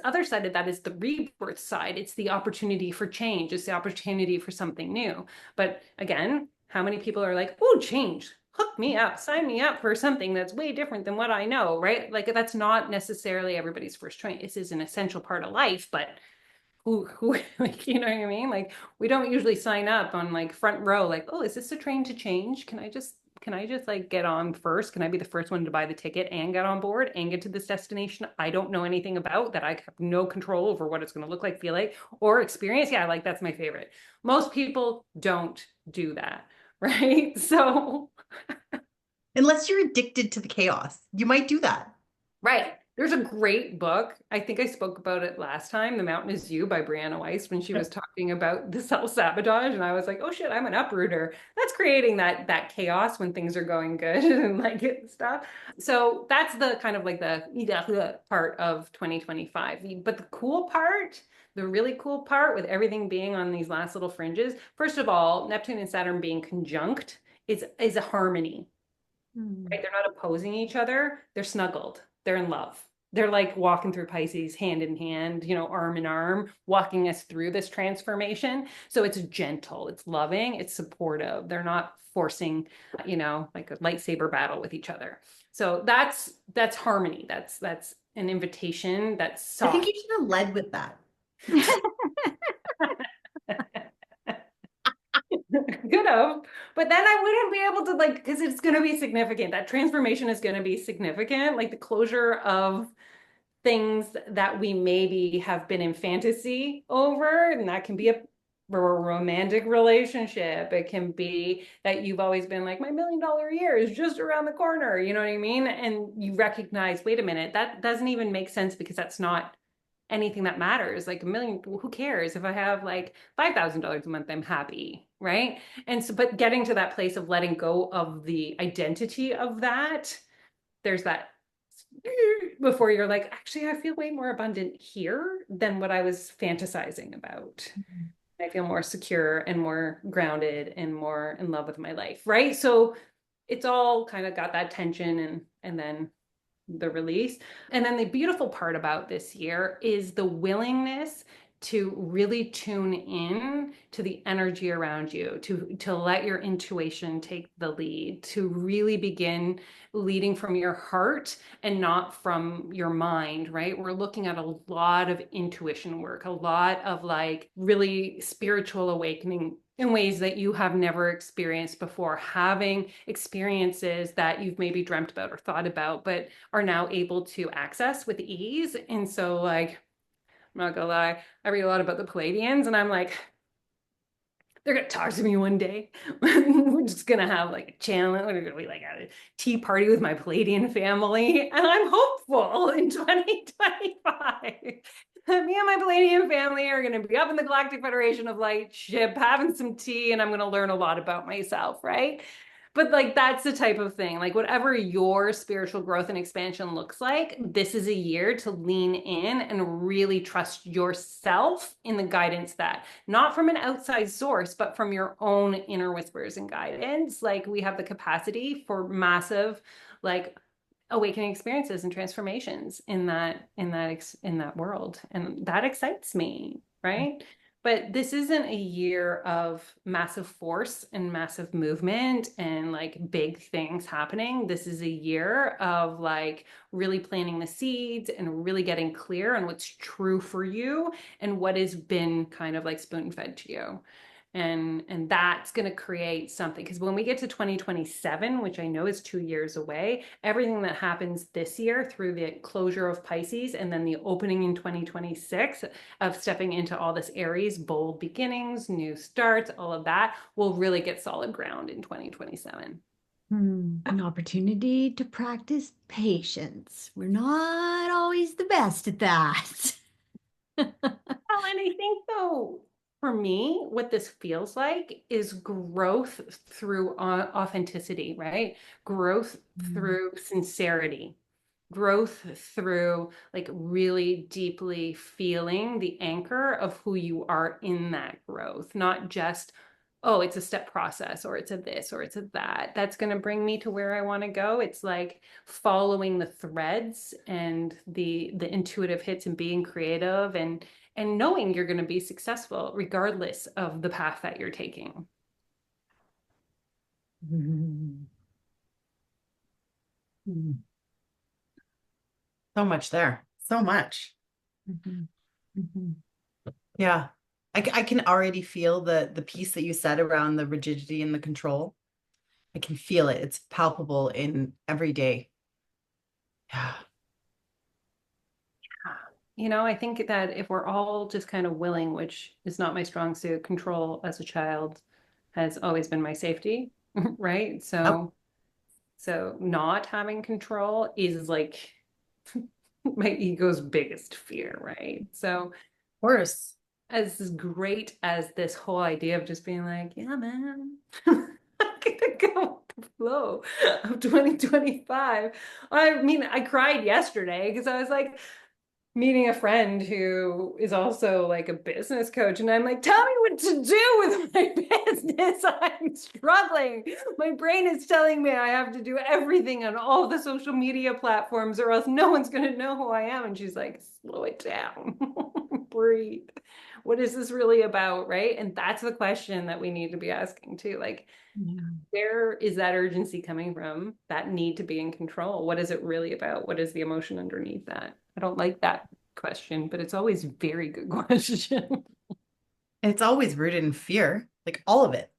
other side of that is the rebirth side. It's the opportunity for change. It's the opportunity for something new. But again, how many people are like, oh, change, hook me up, sign me up for something that's way different than what I know, right? Like that's not necessarily everybody's first choice. This is an essential part of life, but who like, you know what I mean? Like we don't usually sign up on like front row, like, oh, is this a train to change? Can I just like get on first? Can I be the first one to buy the ticket and get on board and get to this destination I don't know anything about, that I have no control over what it's going to look like, feel like, or experience? Yeah, like that's my favorite. Most people don't do that, right? So Unless you're addicted to the chaos, you might do that. right. There's a great book. I think I spoke about it last time, The Mountain Is You by Brianna Weiss, when she was talking about the self-sabotage. And I was like, oh shit, I'm an uprooter. That's creating that chaos when things are going good and like it stuff. So that's the kind of like the part of 2025. But the cool part, the really cool part with everything being on these last little fringes, first of all, Neptune and Saturn being conjunct is a harmony. Right? They're not opposing each other. They're snuggled. They're in love. They're like walking through Pisces hand in hand, you know, arm in arm, walking us through this transformation. So it's gentle, it's loving, it's supportive. They're not forcing, you know, like a lightsaber battle with each other. So that's harmony. That's an invitation that's I think soft. you should have led with that. Could have, but then I wouldn't be able to, like, because it's going to be significant. That transformation is going to be significant, like the closure of things that we maybe have been in fantasy over, and that can be a romantic relationship. It can be that you've always been like, my $1 million year is just around the corner, you know what I mean? And you recognize, wait a minute, that doesn't even make sense, because that's not anything that matters. Like $1 million, who cares? If I have like $5,000 a month, I'm happy, right? And so, but getting to that place of letting go of the identity of that, there's that before you're like, actually, I feel way more abundant here than what I was fantasizing about. I feel more secure and more grounded and more in love with my life, right? So it's all kind of got that tension and then the release. And then the beautiful part about this year is the willingness to really tune in to the energy around you, to let your intuition take the lead, to really begin leading from your heart and not from your mind, right? We're looking at a lot of intuition work, a lot of like really spiritual awakening in ways that you have never experienced before, having experiences that you've maybe dreamt about or thought about, but are now able to access with ease. And so, like, I'm not gonna lie, I read a lot about the Palladians, and I'm like, they're gonna talk to me one day. We're just gonna have like a challenge. We're gonna be like at a tea party with my Palladian family, and I'm hopeful in 2025. Me and my Palladian family are gonna be up in the Galactic Federation of Light ship, having some tea, and I'm gonna learn a lot about myself, right? But like that's the type of thing, like whatever your spiritual growth and expansion looks like, this is a year to lean in and really trust yourself in the guidance that, not from an outside source, but from your own inner whispers and guidance. Like we have the capacity for massive, like awakening experiences and transformations in that world, and that excites me, right? But this isn't a year of massive force and massive movement and like big things happening. This is a year of like really planting the seeds and really getting clear on what's true for you and what has been kind of like spoon fed to you. And that's going to create something, because when we get to 2027, which I know is 2 years away, everything that happens this year through the closure of Pisces and then the opening in 2026 of stepping into all this Aries, bold beginnings, new starts, all of that will really get solid ground in 2027. An opportunity to practice patience. We're not always the best at that. Well, and I think though, for me, what this feels like is growth through authenticity, right? Growth through sincerity, growth through like really deeply feeling the anchor of who you are in that growth, not just, oh, it's a step process or it's a this or it's a that. That's going to bring me to where I want to go. It's like following the threads and the intuitive hits and being creative and knowing you're going to be successful regardless of the path that you're taking. Mhm. So much there. So much. Mhm. Mhm. Yeah. I can already feel the piece that you said around the rigidity and the control. I can feel it. It's palpable in every day. Yeah. You know, I think that if we're all just kind of willing, which is not my strong suit, control as a child has always been my safety, right? Of So not having control is like my ego's biggest fear, right? So course. as great as this whole idea of just being like, yeah, man, I'm gonna go with the flow of 2025. I mean, I cried yesterday because I was like, meeting a friend who is also like a business coach, and I'm like, tell me what to do with my business. I'm struggling. My brain is telling me I have to do everything on all the social media platforms or else no one's going to know who I am. And she's like, slow it down. Breathe. What is this really about, right? And that's the question that we need to be asking too. Like, Yeah. where is that urgency coming from? That need to be in control? What is it really about? What is the emotion underneath that? I don't like that question, but it's always a very good question. And it's always rooted in fear, like all of it.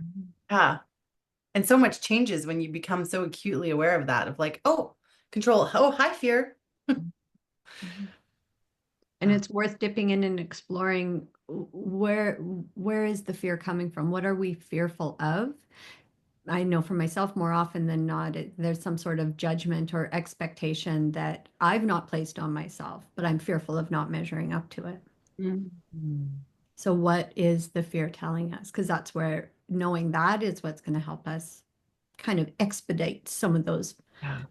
Mhm. Yeah. And so much changes when you become so acutely aware of that, of like, oh, control. Oh, hi, fear. Mhm. And it's worth dipping in and exploring where is the fear coming from? What are we fearful of? I know for myself, more often than not, there's some sort of judgment or expectation that I've not placed on myself, but I'm fearful of not measuring up to it. Mm. So, what is the fear telling us? Because that's where knowing that is what's going to help us kind of expedite some of Yeah.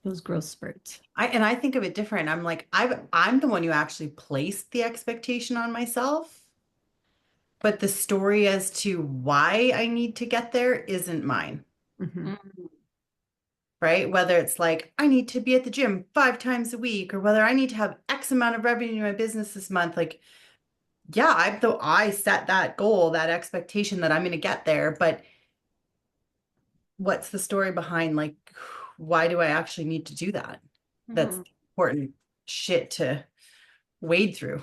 those growth spurts. I think of it different. I'm like, I'm the one who actually placed the expectation on myself, but the story as to why I need to get there isn't mine. Mhm. Mm. right? Whether it's like, I need to be at the gym 5 times a week, or whether I need to have X amount of revenue in my business this month. Like, yeah, I set that goal, that expectation that I'm going to get there, but what's the story behind like why do I actually need to do that? That's Mhm. important shit to wade through.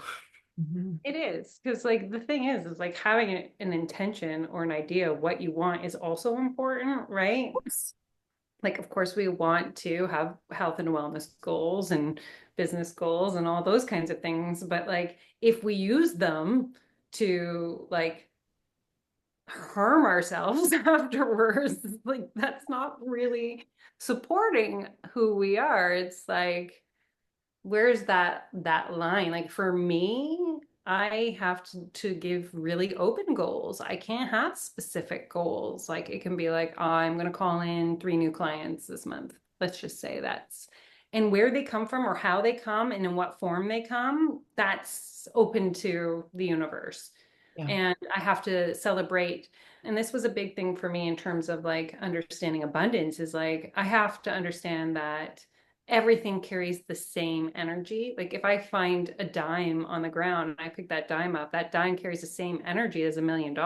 Mhm. It is because like the thing is like having an intention or an idea of what you want is also important, right? Like, of course, we want to have health and wellness goals and business goals and all those kinds of things. But like, if we use them to like harm ourselves afterwards, like that's not really supporting who we are. It's like, where's that line? Like for me, I have to give really open goals. I can't have specific goals. Like it can be like, oh, I'm going to call in 3 new clients this month. Let's just say that's, and where they come from or how they come and in what form they come, that's open to the universe. Yeah. And I have to celebrate. And this was a big thing for me in terms of like understanding abundance is like, I have to understand that everything carries the same energy. Like if I find a dime on the ground and I pick that dime up, that dime carries the same energy as $1 million.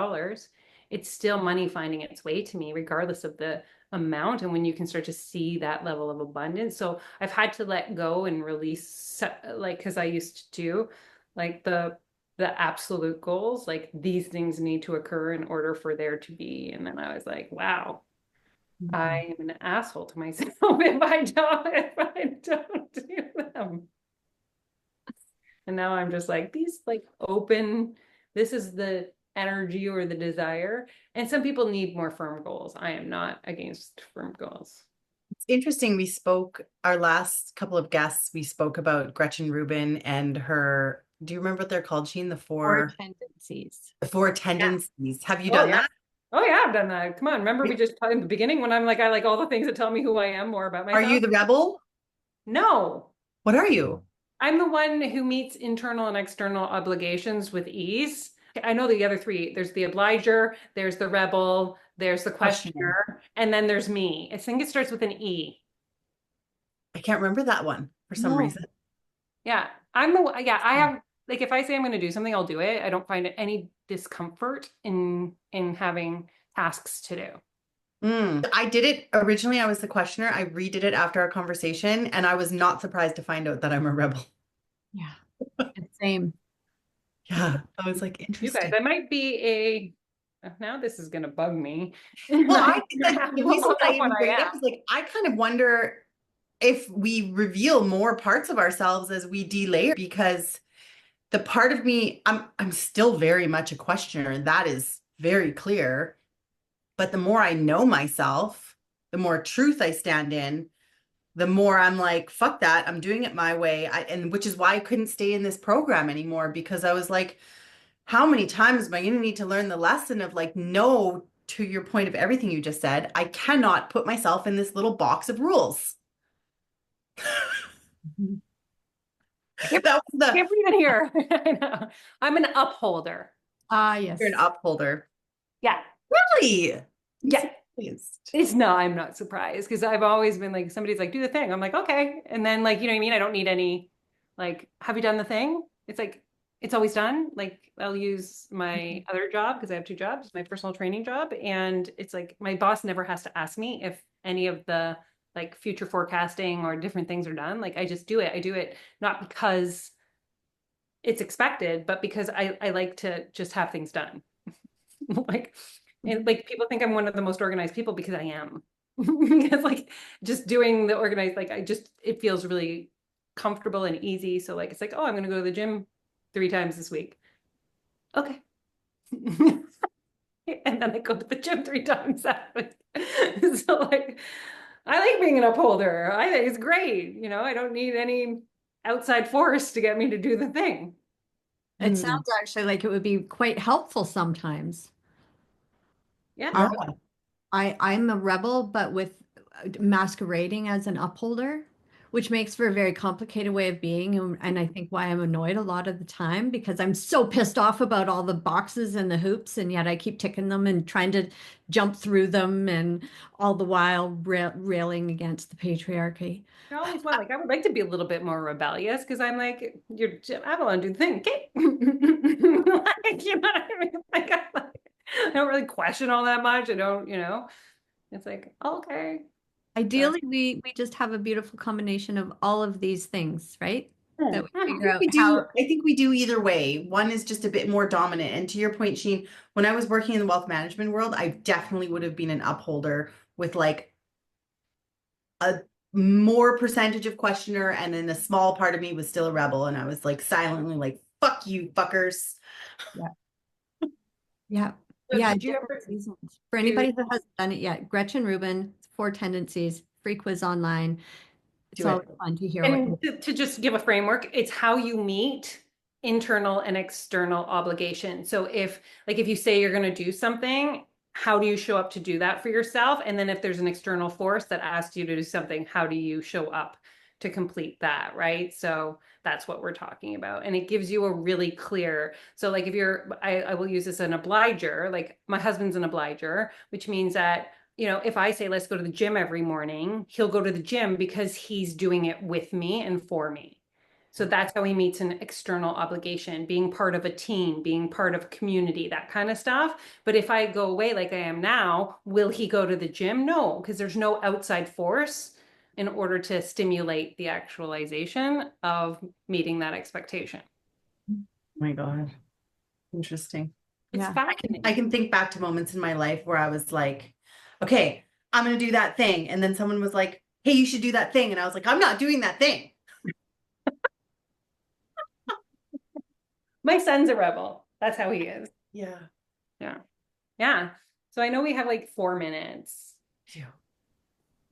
It's still money finding its way to me, regardless of the amount. And when you can start to see that level of abundance. So I've had to let go and release, like, because I used to do like the absolute goals, like these things need to occur in order for there to be. And then I was like, wow, Mhm. I am an asshole to myself if I don't do them. And now I'm just like these like open, this is the energy or the desire. And some people need more firm goals. I am not against firm goals. It's interesting. We spoke our last couple of guests, we spoke about Gretchen Rubin and her, do you remember what they're called, Sheen? Or tendencies. The four Yeah. tendencies. Have you Oh done yeah. that? Oh yeah, I've done that. Come on. Remember we just in the beginning when I'm like, I like all the things that tell me who I am more about Are you myself? the rebel? No. What are you? I'm the one who meets internal and external obligations with ease. I know the other three. There's the obliger, there's the rebel, there's the Questioner. questioner, and then there's me. I think it starts with an E. I can't remember that one for some No. reason. Yeah. Yeah, I have like if I say I'm going to do something, I'll do it. I don't find any discomfort in having tasks to do. I did it originally. I was the questioner. I redid it after our conversation, and I was not surprised to find out that I'm a rebel. Yeah. Same. Yeah, I was like, You guys, interesting. I might be a now this is going to bug me. Well, I I like don't the reason that I know what even I bring it up am. is like I kind of wonder if we reveal more parts of ourselves as we delayer, because the part of me, I'm still very much a questioner. That is very clear. But the more I know myself, the more truth I stand in, the more I'm like, fuck that, I'm doing it my way. And which is why I couldn't stay in this program anymore, because I was like, how many times am I going to need to learn the lesson of like, no, to your point of everything you just said, I cannot put myself in this little box of rules. Mhm. Can't, That was the, can't breathe in here. I know. I'm an upholder. Ah, you're an yes. upholder. Yeah. Really? I'm Yeah. surprised. It's no, I'm not surprised because I've always been like, somebody's like, do the thing. I'm like, okay. And then, like, you know what I mean? I don't need any, like, have you done the thing? It's like, it's always done. Like, I'll use my other job because I have 2 jobs, my personal training job. And it's like, my boss never has to ask me if any of the like future forecasting or different things are done. Like, I just do it. I do it not because it's expected, but because I like to just have things done. Like, and like people think I'm one of the most organized people because I am. Because like just doing the organized, like I just it feels really comfortable and easy. So like it's like, oh, I'm gonna go to the gym 3 times this week. Okay. And then I go to the gym 3 times that week. So like I like being an upholder. I think it's great. You know, I don't need any outside force to get me to do the thing. It Mm, sounds actually like it would be quite helpful sometimes. Yeah. yeah. I'm a rebel, but with masquerading as an upholder, which makes for a very complicated way of being. And I think why I'm annoyed a lot of the time because I'm so pissed off about all the boxes and the hoops, and yet I keep ticking them and trying to jump through them, and all the while railing against the patriarchy. I always want, like, I would like to be a little bit more rebellious because I'm like, you're Avalon, do the thing, okay? Like, you know what I mean? Like, I don't really question all that much. I don't, it's like, okay. Ideally, we just have a beautiful combination of all of these things, right? That we I figure think out we do. how. I think we do either way. One is just a bit more dominant. And to your point, Sheen, when I was working in the wealth management world, I definitely would have been an upholder with like a more percentage of questioner, and then a small part of me was still a rebel, and I was like silently like, "Fuck you, fuckers." Yeah. Yeah. So Yeah. did you Different ever seasons. For do anybody who hasn't done it yet, Gretchen Rubin, Four Tendencies, free quiz online. It's Do always it. fun to hear what And you. to just give a framework, it's how you meet internal and external obligation. So if you say you're going to do something, how do you show up to do that for yourself? And then if there's an external force that asks you to do something, how do you show up to complete that, right? So that's what we're talking about. And it gives you a really clear, so like if I will use this as an obliger, like my husband's an obliger, which means that if I say, let's go to the gym every morning, he'll go to the gym because he's doing it with me and for me. So that's how he meets an external obligation, being part of a team, being part of a community, that kind of stuff. But if I go away like I am now, will he go to the gym? No, because there's no outside force in order to stimulate the actualization of meeting that expectation. Oh my God. Interesting. It's Yeah. I fascinating. can think back to moments in my life where I was like, okay, I'm going to do that thing. And then someone was like, hey, you should do that thing. And I was like, I'm not doing that thing. My son's a rebel. That's how he is. Yeah. Yeah. Yeah. So I know we have like 4 minutes. Yeah.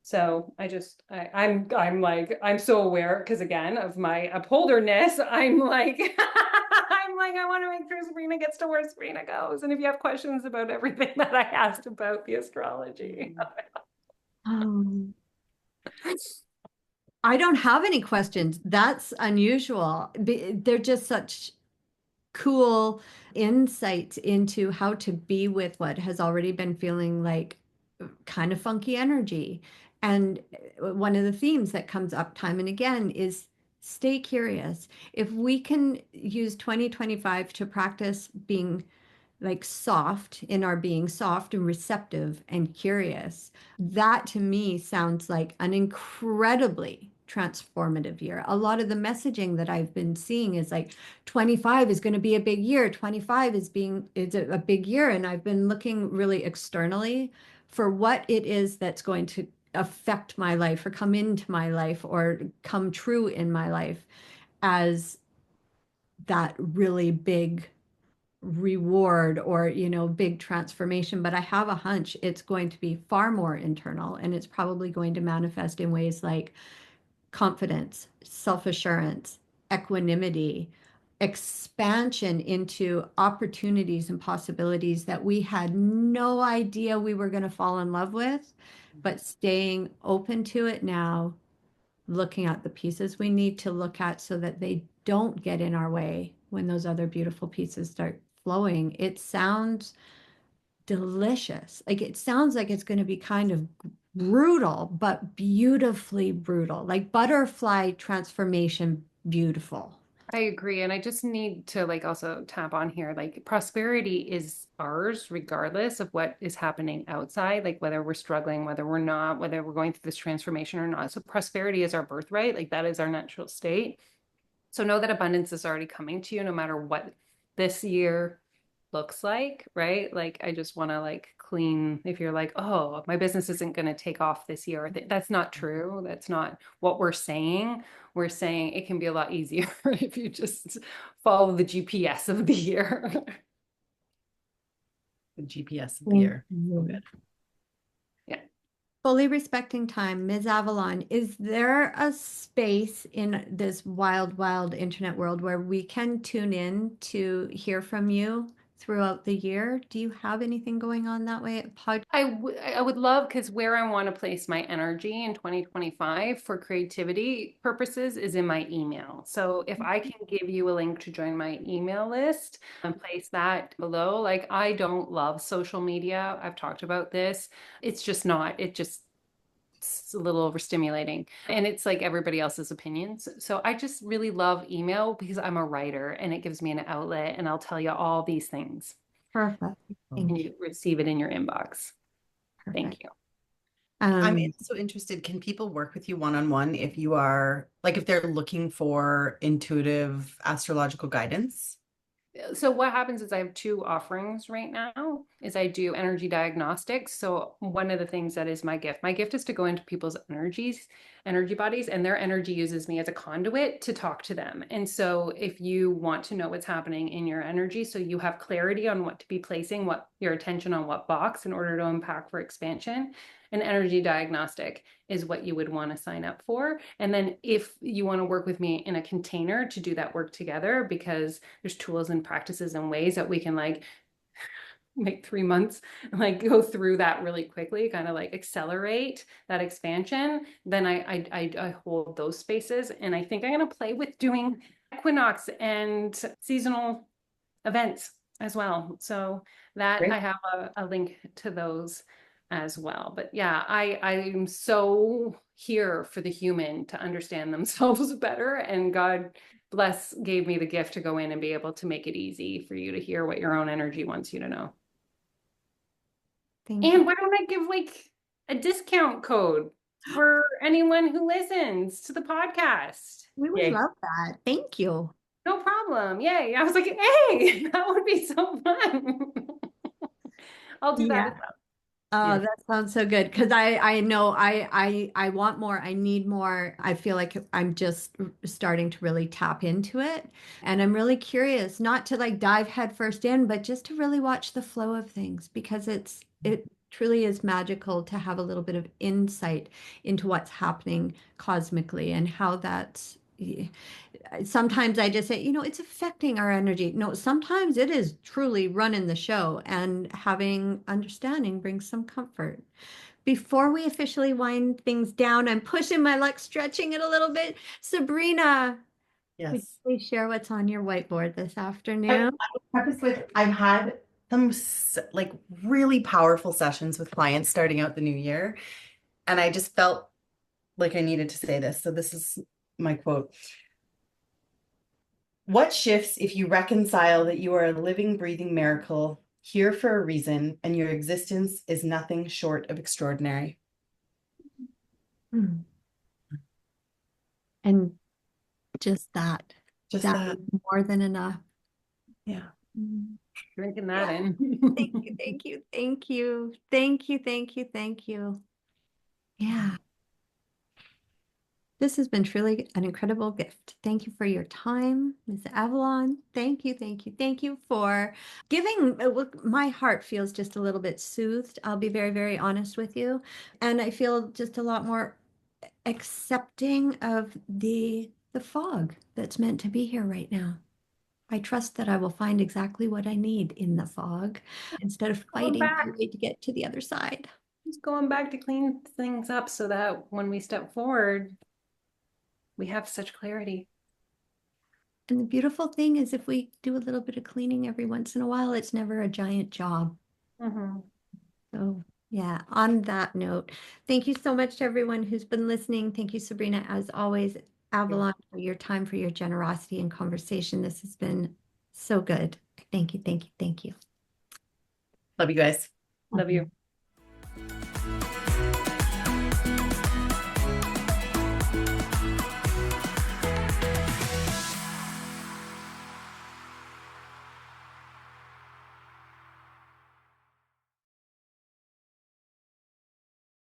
So I'm like, I'm so aware because again of my upholderness, I'm like, I'm like, I want to make sure Sabrina gets to where Sabrina goes. And if you have questions about everything that I asked about the astrology. Um, I don't have any questions. That's unusual. They're just such cool insights into how to be with what has already been feeling like kind of funky energy. And one of the themes that comes up time and again is stay curious. If we can use 2025 to practice being like soft in our being soft and receptive and curious, that to me sounds like an incredibly transformative year. A lot of the messaging that I've been seeing is like 25 is going to be a big year. 25 is a big year. And I've been looking really externally for what it is that's going to affect my life or come into my life or come true in my life as that really big reward or big transformation. But I have a hunch it's going to be far more internal, and it's probably going to manifest in ways like confidence, self-assurance, equanimity, expansion into opportunities and possibilities that we had no idea we were going to fall in love with, but staying open to it now, looking at the pieces we need to look at so that they don't get in our way when those other beautiful pieces start flowing. It sounds delicious. Like it sounds like it's going to be kind of brutal, but beautifully brutal, like butterfly transformation, beautiful. I agree. And I just need to like also tap on here, like prosperity is ours regardless of what is happening outside, like whether we're struggling, whether we're not, whether we're going through this transformation or not. So prosperity is our birthright, like that is our natural state. So know that abundance is already coming to you no matter what this year looks like, right? Like I just want to like clean if you're like, oh, my business isn't going to take off this year. That's not true. That's not what we're saying. We're saying it can be a lot easier if you just follow the GPS of the year. The GPS of the Thank year. So you. good. Yeah. Fully respecting time, Ms. Avalon, is there a space in this wild, wild internet world where we can tune in to hear from you throughout the year? Do you have anything going on that way? I would love, because where I want to place my energy in 2025 for creativity purposes is in my email. So if I can give you a link to join my email list and place that below, like I don't love social media. I've talked about this. It's just not, it's a little overstimulating and it's like everybody else's opinions. So I just really love email because I'm a writer and it gives me an outlet and I'll tell you all these things Perfect. and Thank you. you receive it in your inbox. Thank Perfect. you. I'm Um, so interested. Can people work with you one-on-one if you are like if they're looking for intuitive astrological guidance? So what happens is I have two offerings right now is I do energy diagnostics. So one of the things that is my gift is to go into people's energy bodies, and their energy uses me as a conduit to talk to them. And so if you want to know what's happening in your energy, so you have clarity on what to be placing, what your attention on what box in order to unpack for expansion, an energy diagnostic is what you would want to sign up for. And then if you want to work with me in a container to do that work together, because there's tools and practices and ways that we can like make 3 months, like go through that really quickly, kind of like accelerate that expansion, then I hold those spaces. And I think I'm going to play with doing equinox and seasonal events as well. So that Great. I have a link to those as well. But yeah, I'm so here for the human to understand themselves better. And God bless gave me the gift to go in and be able to make it easy for you to hear what your own energy wants you to know. thank you. And why don't I give like a discount code for anyone who listens to the podcast? We would Yay. love that. Thank you. No problem. Yay. I was like, hey, that would be so fun. I'll do that Yeah. as well. Oh, Beautiful. that sounds so good because I know I want more. I need more. I feel like I'm just starting to really tap into it, and I'm really curious, not to like dive headfirst in, but just to really watch the flow of things because it truly is magical to have a little bit of insight into what's happening cosmically and how that's sometimes I just say, it's affecting our energy. No, sometimes it is truly running the show, and having understanding brings some comfort. Before we officially wind things down, I'm pushing my luck, stretching it a little bit. Sabrina, would you Yes. please share what's on your whiteboard this I afternoon? preface with I've had some like really powerful sessions with clients starting out the new year, and I just felt like I needed to say this. So this is my quote. What shifts if you reconcile that you are a living, breathing miracle here for a reason, and your existence is nothing short of extraordinary? Hmm. And just that, Just that that. is more than enough. Yeah. Mm. Drinking that Yeah. Thank you, in. thank you, thank you, thank you, thank you, thank you. Yeah. This has been truly an incredible gift. Thank you for your time, Ms. Avalon. Thank you, thank you, thank you for giving. Look, my heart feels just a little bit soothed. I'll be very, very honest with you. And I feel just a lot more accepting of the fog that's meant to be here right now. I trust that I will find exactly what I need in the fog instead of Going fighting my back, way to get to the other side. just going back to clean things up so that when we step forward, we have such clarity. And the beautiful thing is, if we do a little bit of cleaning every once in a while, it's never a giant job. Mhm. So, yeah, on that note, thank you so much to everyone who's been listening. Thank you, Sabrina, as always, Avalon, for your time, for your generosity and conversation. This has been so good. Thank you, thank you, thank you. Love you guys. Love you.